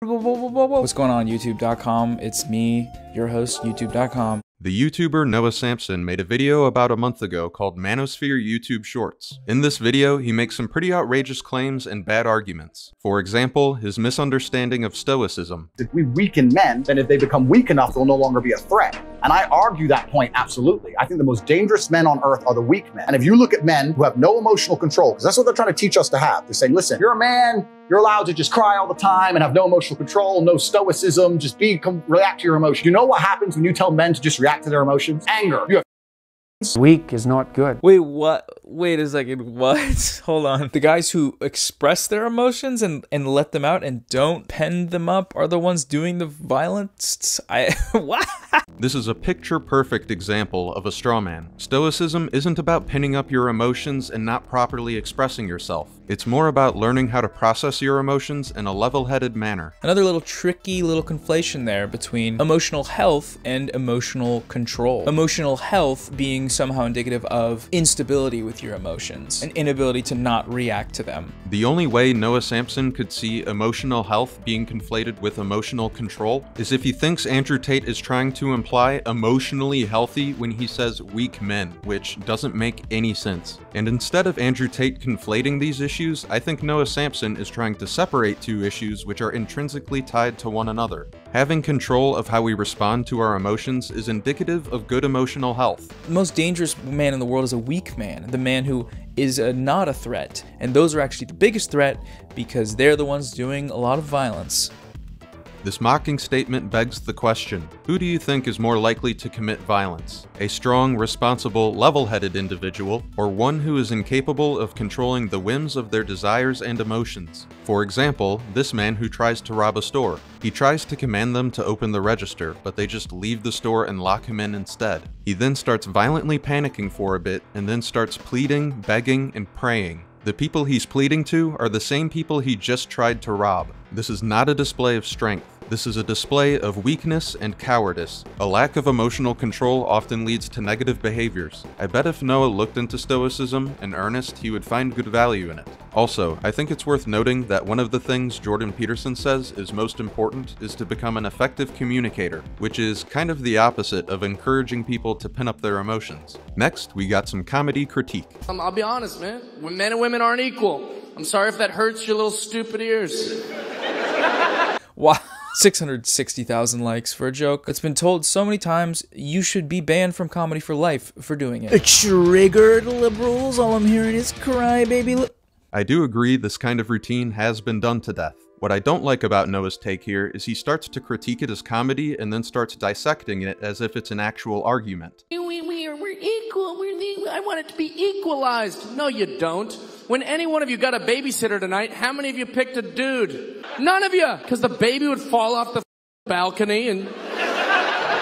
What's going on, YouTube.com? It's me, your host, YouTube.com. The YouTuber Noah Samsen made a video about a month ago called Manosphere YouTube Shorts. In this video, he makes some pretty outrageous claims and bad arguments. For example, his misunderstanding of Stoicism. If we weaken men, then if they become weak enough, they'll no longer be a threat. And I argue that point absolutely. I think the most dangerous men on earth are the weak men. And if you look at men who have no emotional control, because that's what they're trying to teach us to have. They're saying, listen, you're a man, you're allowed to just cry all the time and have no emotional control, no stoicism, just react to your emotions. You know what happens when you tell men to just react to their emotions? Anger. You have Weak is not good. Wait, what? Wait a second, what? Hold on. The guys who express their emotions and let them out and don't pen them up are the ones doing the violence? What? This is a picture-perfect example of a straw man. Stoicism isn't about pinning up your emotions and not properly expressing yourself. It's more about learning how to process your emotions in a level-headed manner. Another little tricky little conflation there between emotional health and emotional control. Emotional health being somehow indicative of instability with your emotions, an inability to not react to them. The only way Noah Samsen could see emotional health being conflated with emotional control is if he thinks Andrew Tate is trying to imply emotionally healthy when he says weak men, which doesn't make any sense. And instead of Andrew Tate conflating these issues, I think Noah Samsen is trying to separate two issues which are intrinsically tied to one another. Having control of how we respond to our emotions is indicative of good emotional health. The most dangerous man in the world is a weak man, the man who is not a threat. And those are actually the biggest threat because they're the ones doing a lot of violence. This mocking statement begs the question, who do you think is more likely to commit violence? A strong, responsible, level-headed individual, or one who is incapable of controlling the whims of their desires and emotions? For example, this man who tries to rob a store. He tries to command them to open the register, but they just leave the store and lock him in instead. He then starts violently panicking for a bit, and then starts pleading, begging, and praying. The people he's pleading to are the same people he just tried to rob. This is not a display of strength. This is a display of weakness and cowardice. A lack of emotional control often leads to negative behaviors. I bet if Noah looked into Stoicism in earnest, he would find good value in it. Also, I think it's worth noting that one of the things Jordan Peterson says is most important is to become an effective communicator, which is kind of the opposite of encouraging people to pin up their emotions. Next, we got some comedy critique. I'll be honest, man. Men and women aren't equal. I'm sorry if that hurts your little stupid ears. Wow. 660,000 likes for a joke. It's been told so many times, you should be banned from comedy for life for doing it. Triggered liberals, all I'm hearing is crybaby. I do agree this kind of routine has been done to death. What I don't like about Noah's take here is he starts to critique it as comedy and then starts dissecting it as if it's an actual argument. We're equal. I want it to be equalized. No, you don't. When any one of you got a babysitter tonight, how many of you picked a dude? None of you! Because the baby would fall off the balcony and...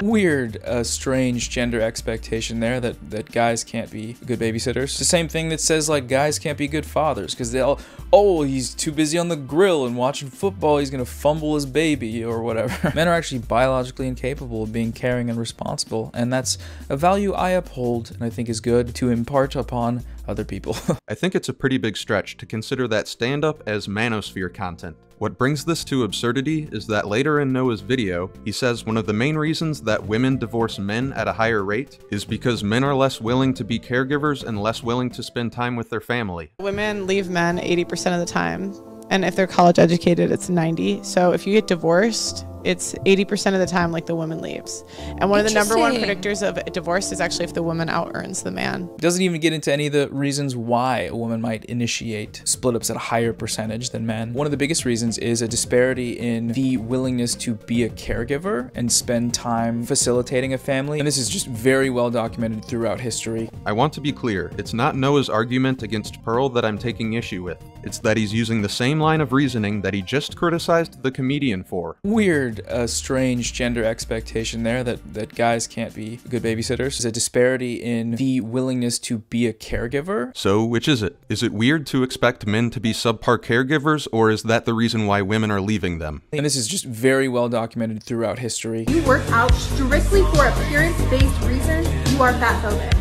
Weird, strange gender expectation there that guys can't be good babysitters. It's the same thing that says, like, guys can't be good fathers, because they'll, oh, he's too busy on the grill and watching football, he's gonna fumble his baby, or whatever. Men are actually biologically incapable of being caring and responsible, and that's a value I uphold, and I think is good to impart upon other people. I think it's a pretty big stretch to consider that stand-up as manosphere content. What brings this to absurdity is that later in Noah's video, he says one of the main reasons that women divorce men at a higher rate is because men are less willing to be caregivers and less willing to spend time with their family. Women leave men 80% of the time, and if they're college educated, it's 90. So if you get divorced, it's 80% of the time like the woman leaves. And one of the number one predictors of divorce is actually if the woman out-earns the man. Doesn't even get into any of the reasons why a woman might initiate split-ups at a higher percentage than men. One of the biggest reasons is a disparity in the willingness to be a caregiver and spend time facilitating a family. And this is just very well documented throughout history. I want to be clear, it's not Noah's argument against Pearl that I'm taking issue with. It's that he's using the same line of reasoning that he just criticized the comedian for. Weird, strange gender expectation there that guys can't be good babysitters. There's a disparity in the willingness to be a caregiver. So which is it? Is it weird to expect men to be subpar caregivers, or is that the reason why women are leaving them? And this is just very well documented throughout history. You work out strictly for appearance-based reasons, you are fatphobic.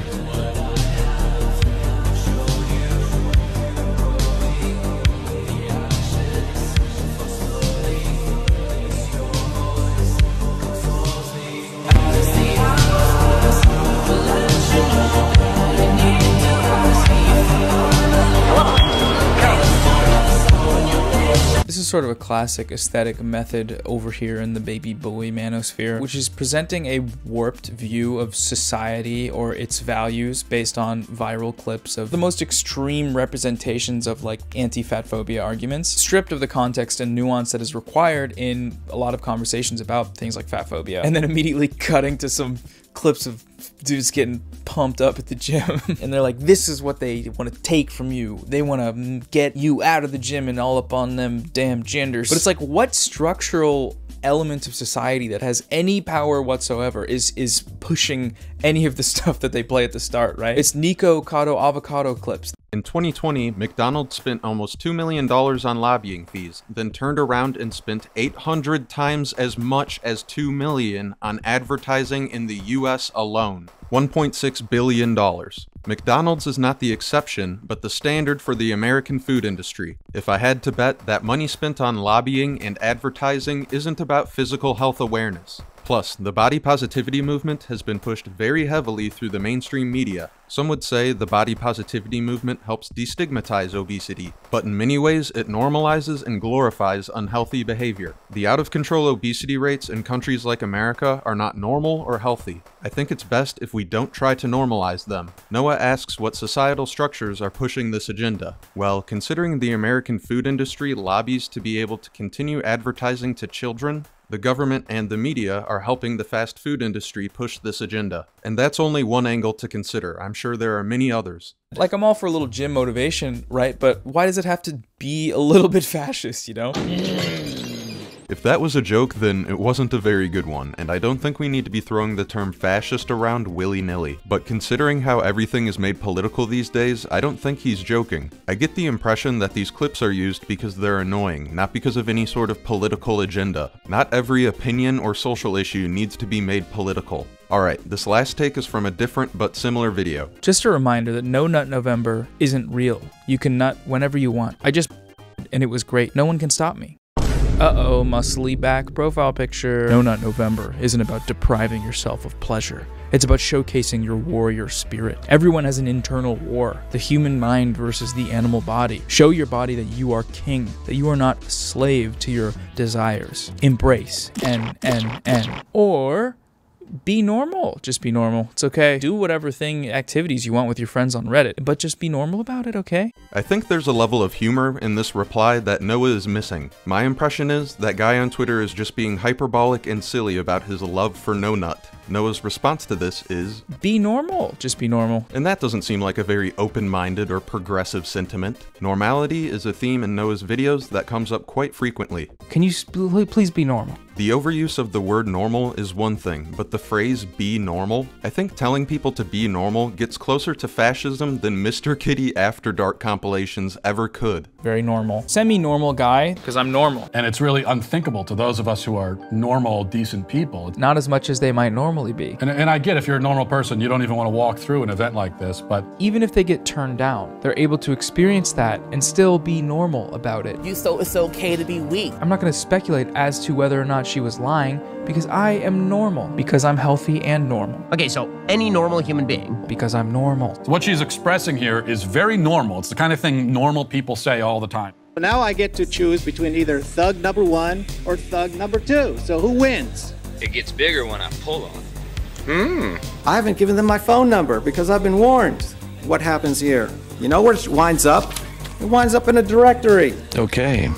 sort of a classic aesthetic method over here in the baby boy manosphere, which is presenting a warped view of society or its values based on viral clips of the most extreme representations of like anti-fat phobia arguments, stripped of the context and nuance that is required in a lot of conversations about things like fat phobia, and then immediately cutting to some clips of dudes getting pumped up at the gym and they're like, this is what they want to take from you. They want to get you out of the gym and all up on them damn genders. But it's like, what structural element of society that has any power whatsoever is pushing any of the stuff that they play at the start, right? It's Nico Cotto avocado clips. In 2020, McDonald's spent almost $2 million on lobbying fees, then turned around and spent 800 times as much as $2 million on advertising in the US alone. $1.6 billion. McDonald's is not the exception, but the standard for the American food industry. If I had to bet, that money spent on lobbying and advertising isn't about physical health awareness. Plus, the body positivity movement has been pushed very heavily through the mainstream media. Some would say the body positivity movement helps destigmatize obesity, but in many ways it normalizes and glorifies unhealthy behavior. The out-of-control obesity rates in countries like America are not normal or healthy. I think it's best if we don't try to normalize them. Noah asks what societal structures are pushing this agenda. Well, considering the American food industry lobbies to be able to continue advertising to children, the government and the media are helping the fast food industry push this agenda. And that's only one angle to consider. I'm sure there are many others. Like, I'm all for a little gym motivation, right? But why does it have to be a little bit fascist, you know? If that was a joke, then it wasn't a very good one, and I don't think we need to be throwing the term fascist around willy-nilly. But considering how everything is made political these days, I don't think he's joking. I get the impression that these clips are used because they're annoying, not because of any sort of political agenda. Not every opinion or social issue needs to be made political. Alright, this last take is from a different but similar video. Just a reminder that No Nut November isn't real. You can nut whenever you want. I just and it was great. No one can stop me. Uh-oh, muscly back profile picture. No Nut November isn't about depriving yourself of pleasure. It's about showcasing your warrior spirit. Everyone has an internal war. The human mind versus the animal body. Show your body that you are king, that you are not a slave to your desires. Embrace N. Or be normal. Just be normal. It's okay. Do whatever activities you want with your friends on Reddit, but just be normal about it, okay? I think there's a level of humor in this reply that Noah is missing. My impression is that guy on Twitter is just being hyperbolic and silly about his love for No Nut. Noah's response to this is, be normal. Just be normal. And that doesn't seem like a very open-minded or progressive sentiment. Normality is a theme in Noah's videos that comes up quite frequently. Can you please be normal? The overuse of the word normal is one thing, but the phrase be normal? I think telling people to be normal gets closer to fascism than Mr. Kitty After Dark compilations ever could. Very normal. Semi-normal guy, because I'm normal. And it's really unthinkable to those of us who are normal, decent people. Not as much as they might normally be. And I get if you're a normal person, you don't even want to walk through an event like this, but even if they get turned down, they're able to experience that and still be normal about it. So it's okay to be weak. I'm not going to speculate as to whether or not she was lying, because I am normal. Because I'm healthy and normal. Okay, so any normal human being. Because I'm normal. What she's expressing here is very normal. It's the kind of thing normal people say all the time. Now I get to choose between either thug number 1 or thug number 2. So who wins? It gets bigger when I pull on it. I haven't given them my phone number because I've been warned. What happens here? You know where it winds up? It winds up in a directory. Okay.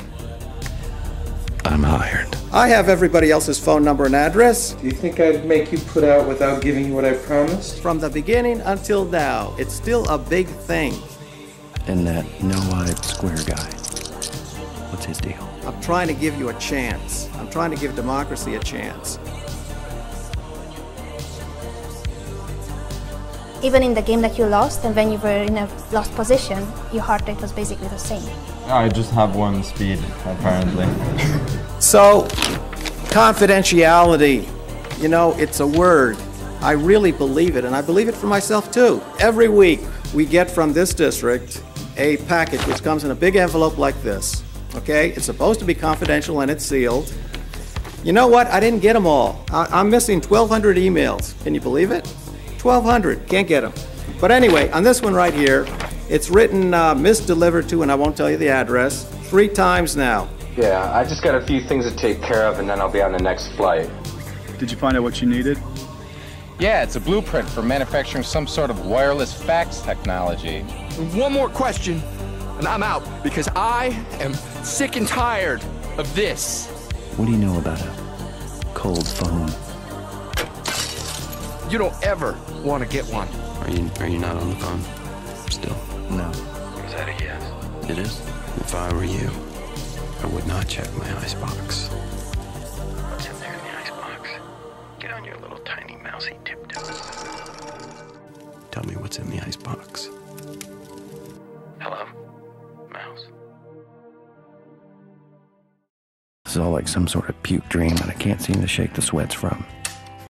I'm hired. I have everybody else's phone number and address. Do you think I'd make you put out without giving you what I promised? From the beginning until now, it's still a big thing. And that no-eyed square guy, what's his deal? I'm trying to give you a chance. I'm trying to give democracy a chance. Even in the game that you lost, and when you were in a lost position, your heart rate was basically the same. I just have one speed, apparently. So, confidentiality, you know, it's a word. I really believe it, and I believe it for myself too. Every week, we get from this district a package which comes in a big envelope like this, okay? It's supposed to be confidential and it's sealed. You know what? I didn't get them all. I'm missing 1,200 emails. Can you believe it? 1,200. Can't get them. But anyway, on this one right here, it's written misdelivered to, and I won't tell you the address, 3 times now. Yeah, I just got a few things to take care of and then I'll be on the next flight. Did you find out what you needed? Yeah, it's a blueprint for manufacturing some sort of wireless fax technology. One more question, and I'm out, because I am sick and tired of this. What do you know about a cold phone? You don't ever want to get one. Are you not on the phone still? No. Is that a yes? It is. If I were you, I would not check my icebox. What's in there in the icebox? Get on your little tiny mousy tiptoes. Tell me what's in the icebox. Hello? Mouse? This is all like some sort of puke dream that I can't seem to shake the sweats from.